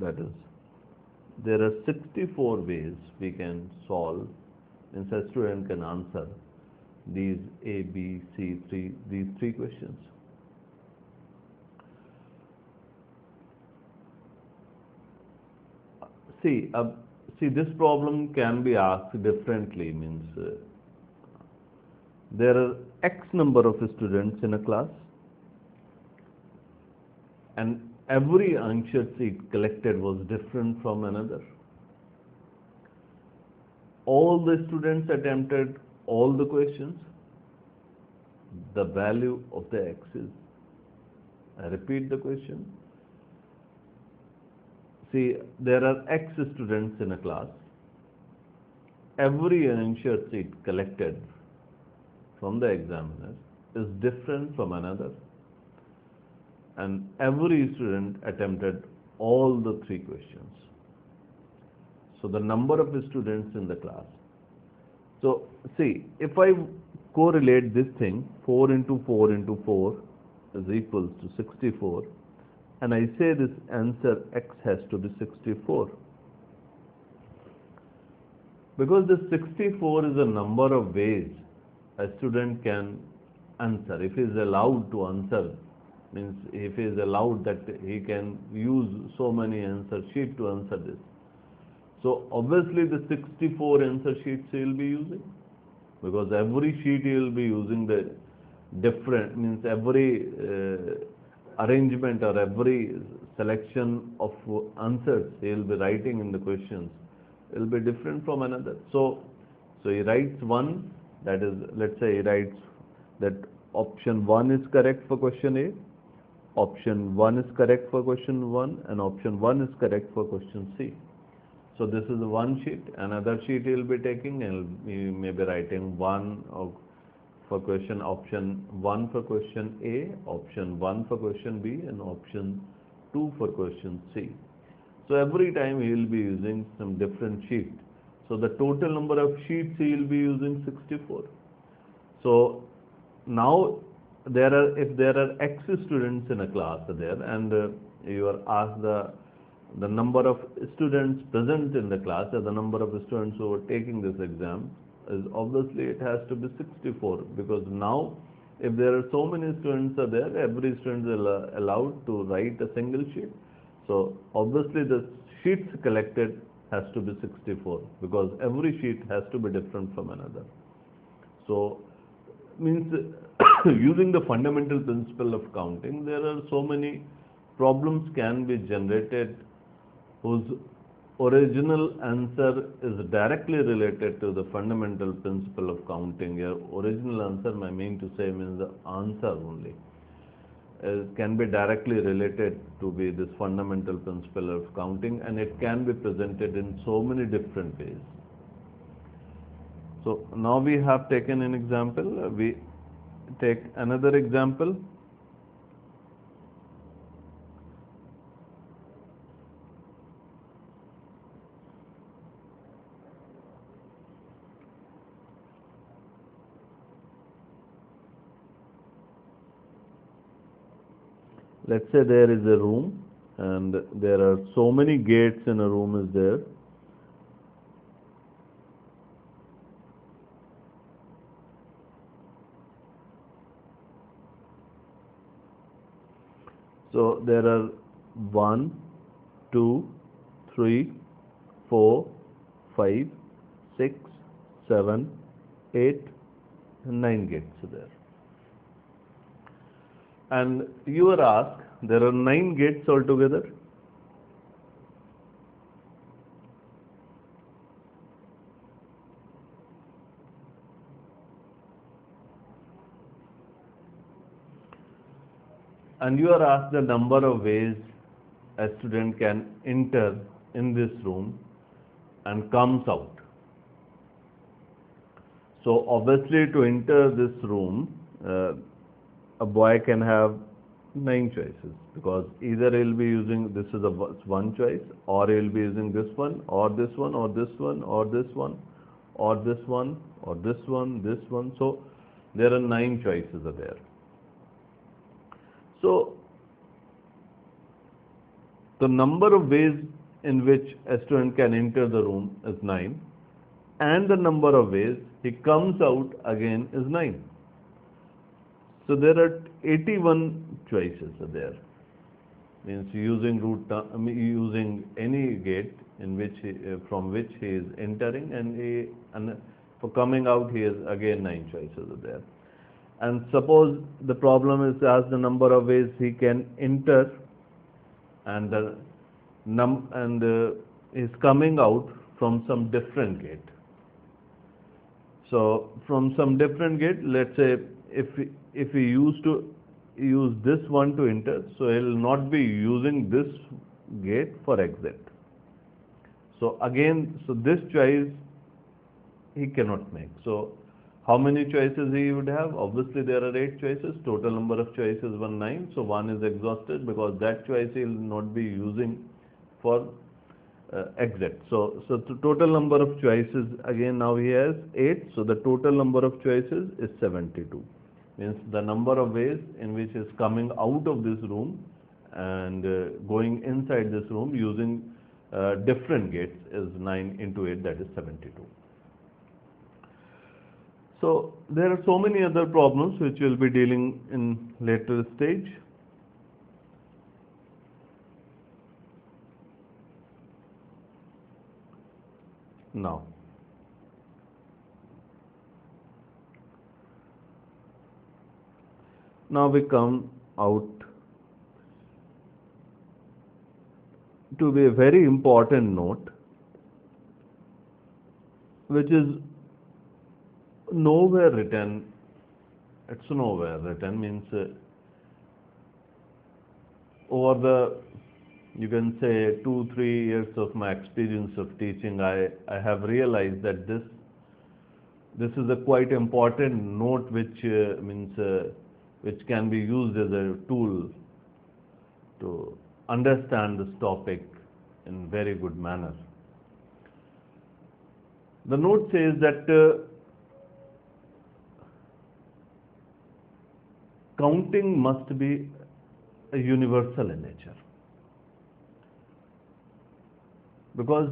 that is, there are 64 ways we can solve, means a student can answer these A, B, C, these three questions. See, this problem can be asked differently, means there are X number of students in a class, and every answer sheet collected was different from another. All the students attempted all the questions. The value of the X is, I repeat the question. See, there are X students in a class. Every answer sheet collected from the examiner is different from another, and every student attempted all the three questions. So the number of students in the class. So see, if I correlate this thing, 4 into 4 into 4 is equals to 64, and I say this answer X has to be 64. Because this 64 is a number of ways a student can answer. If he is allowed to answer, means if he is allowed that he can use so many answer sheets to answer this. So obviously the 64 answer sheets he will be using, because every sheet he will be using the different, means every arrangement or every selection of answers he will be writing in the questions will be different from another. So he writes one, that is, let's say he writes that option 1 is correct for question A, option 1 is correct for question 1, and option 1 is correct for question C. So this is one sheet. Another sheet he will be taking, and he may be writing one for question option 1 for question A, option 1 for question B, and option 2 for question C. So every time he will be using some different sheet. So the total number of sheets he will be using 64. So now if there are X students in a class there, and you are asked the number of students present in the class, or the number of students who are taking this exam, is obviously it has to be 64, because now if there are so many students are there, every student is allowed to write a single sheet. So obviously the sheets collected has to be 64, because every sheet has to be different from another. So means using the fundamental principle of counting, there are so many problems can be generated whose original answer is directly related to the fundamental principle of counting. Your original answer, I mean to say, means the answer only, can be directly related to be this fundamental principle of counting, and it can be presented in so many different ways. So now we have taken an example. We take another example. Let's say there is a room, and there are so many gates in a room is there. So there are 1, 2, 3, 4, 5, 6, 7, 8, 9 gates there. And you are asked, there are 9 gates altogether. And you are asked the number of ways a student can enter in this room and comes out. So obviously to enter this room, a boy can have 9 choices, because either he will be using, this is one choice, or he will be using this one, or this one, or this one, or this one, or this one, or this one, this one. So there are 9 choices are there. So the number of ways in which a student can enter the room is 9, and the number of ways he comes out again is 9. So there are 81 choices are there. Means using any gate in which from which he is entering, and for coming out he is again 9 choices are there. And suppose the problem is as the number of ways he can enter, and is coming out from some different gate. So from some different gate, let's say if he used to use this one to enter, so he will not be using this gate for exit. So again, so this choice he cannot make. So how many choices he would have? Obviously there are 8 choices. Total number of choices were 9. So 1 is exhausted because that choice he will not be using for exit. So the total number of choices again now he has 8. So the total number of choices is 72. Means the number of ways in which is coming out of this room and going inside this room using different gates is 9 into 8, that is 72. So there are so many other problems which we'll be dealing in later stage. Now we come out to a very important note, which is nowhere written. It's nowhere written, means over the, you can say, 2-3 years of my experience of teaching, I have realized that this is a quite important note which which can be used as a tool to understand this topic in very good manner. The note says that counting must be a universal in nature. Because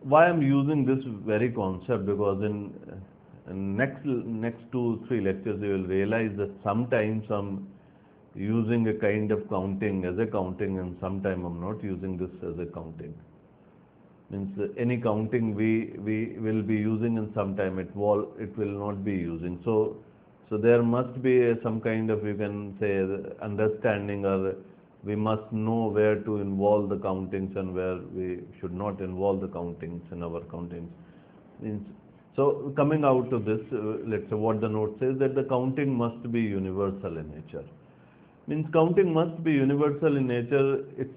why I'm using this very concept, because in next 2-3 lectures you will realize that sometimes I'm using a kind of counting as a counting, and sometimes I'm not using this as a counting. Means any counting we will be using, and sometime it will not be using. So there must be some kind of, you can say, understanding, or we must know where to involve the countings and where we should not involve the countings in our countings. Means, so coming out of this, let's say what the note says, that the counting must be universal in nature. Means counting must be universal in nature. It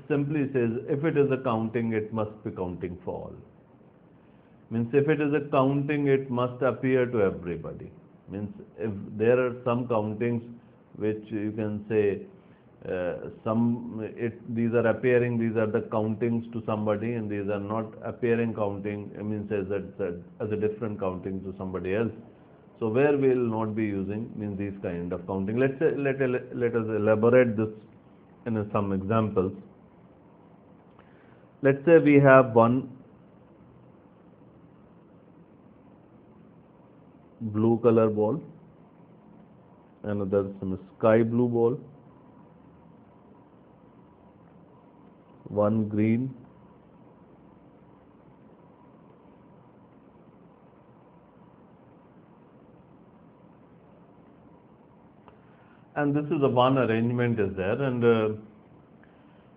simply says, if it is a counting, it must be counting for all. Means if it is a counting, it must appear to everybody. Means if there are some countings which you can say these are appearing, these are the countings to somebody, and these are not appearing counting, means as a different counting to somebody else. So where we will not be using means these kind of counting. Let us elaborate this in some examples. Let's say we have one blue color ball, another some sky blue ball, one green, and this is the one arrangement is there, and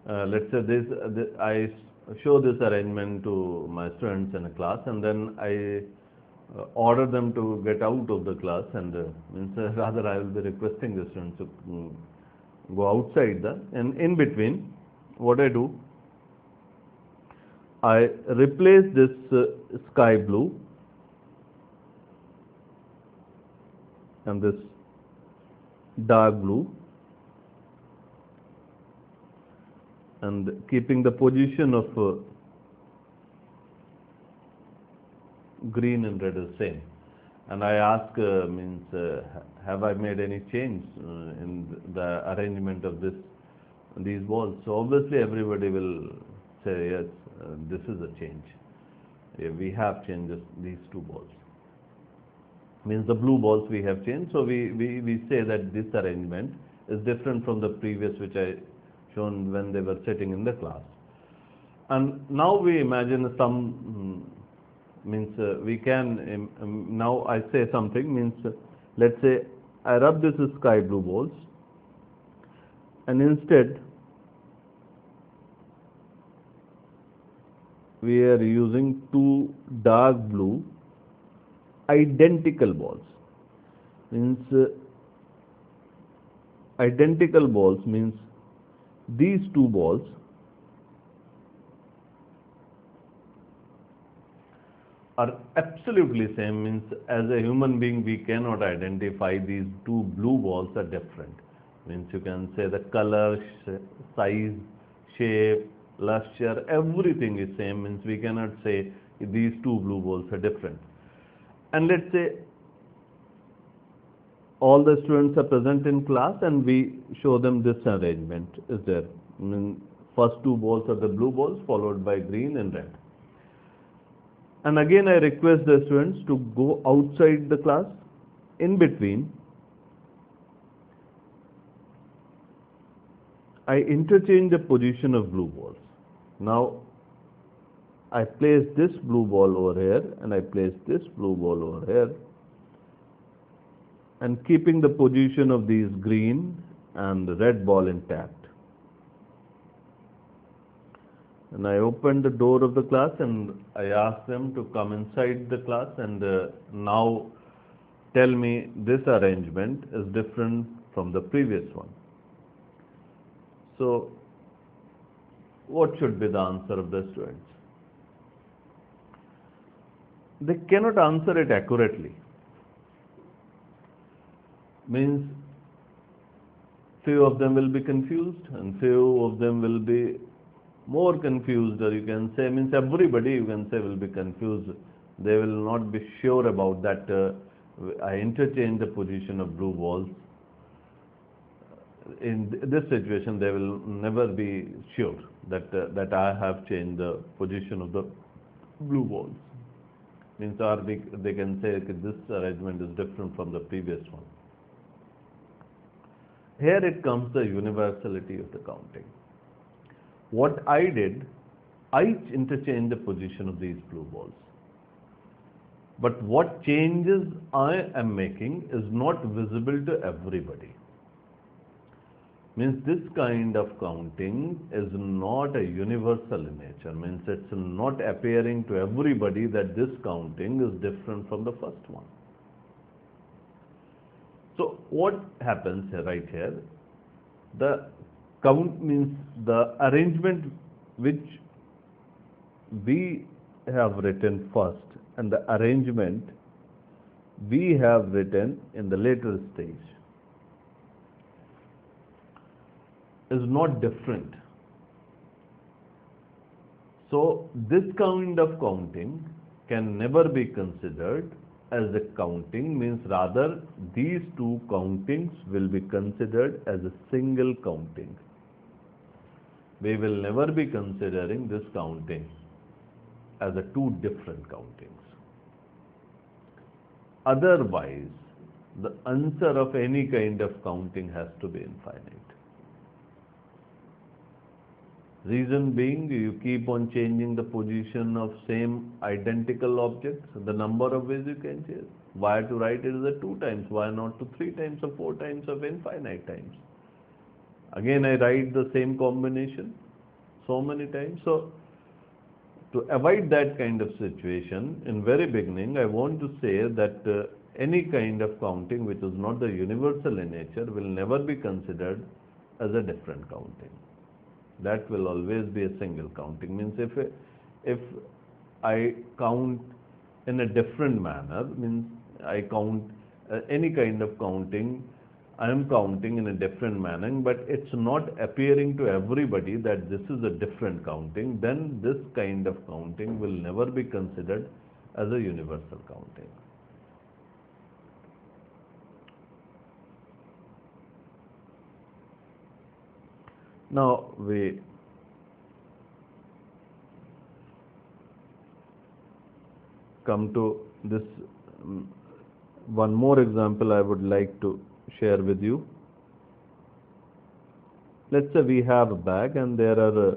let's say I show this arrangement to my students in a class, and then I order them to get out of the class, and rather I will be requesting the students to go outside and in between what I do, I replace this sky blue and this dark blue, and keeping the position of green and red is same, and I ask have I made any change in the arrangement of this these balls. So obviously everybody will say, yes, this is a change. We have changed these two balls. Means the blue balls we have changed. So we say that this arrangement is different from the previous which I shown when they were sitting in the class. And now we imagine some, means we can, now I say something, means let's say I rub this sky blue balls, and instead we are using two dark blue identical balls. Means identical balls means these two balls are absolutely same. Means as a human being we cannot identify these two blue balls are different. Means you can say the color, size, shape, luster, everything is same. Means we cannot say these two blue balls are different. And let's say all the students are present in class and we show them this arrangement is there. First two balls are the blue balls followed by green and red. And again I request the students to go outside the class. In between, I interchange the position of blue balls. Now I place this blue ball over here and I place this blue ball over here, and keeping the position of these green and the red ball intact. And I open the door of the class and I ask them to come inside the class and now tell me this arrangement is different from the previous one. So what should be the answer of the students? They cannot answer it accurately. Means few of them will be confused and few of them will be more confused, or you can say, means everybody you can say will be confused. They will not be sure about that I interchange the position of blue balls. In this situation they will never be sure that I have changed the position of the blue balls. Means they can say that this arrangement is different from the previous one. Here it comes the universality of the counting. What I did, I interchanged the position of these blue balls. But what changes I am making is not visible to everybody. Means this kind of counting is not a universal in nature. Means it's not appearing to everybody that this counting is different from the first one. So what happens right here? The count means the arrangement which we have written first and the arrangement we have written in the later stage is not different. So this kind of counting can never be considered as a counting, means rather these two countings will be considered as a single counting. We will never be considering this counting as a two different countings. Otherwise, the answer of any kind of counting has to be infinite. Reason being, you keep on changing the position of same identical objects, the number of ways you can change. Why to write it as a 2 times? Why not to 3 times or 4 times of infinite times? Again, I write the same combination so many times. So, to avoid that kind of situation, in very beginning, I want to say that any kind of counting which is not the universal in nature will never be considered as a different counting. That will always be a single counting. Means if I count in a different manner, means I count any kind of counting, I am counting in a different manner, but it's not appearing to everybody that this is a different counting, then this kind of counting will never be considered as a universal counting. Now we come to this one more example I would like to share with you. Let's say we have a bag and there are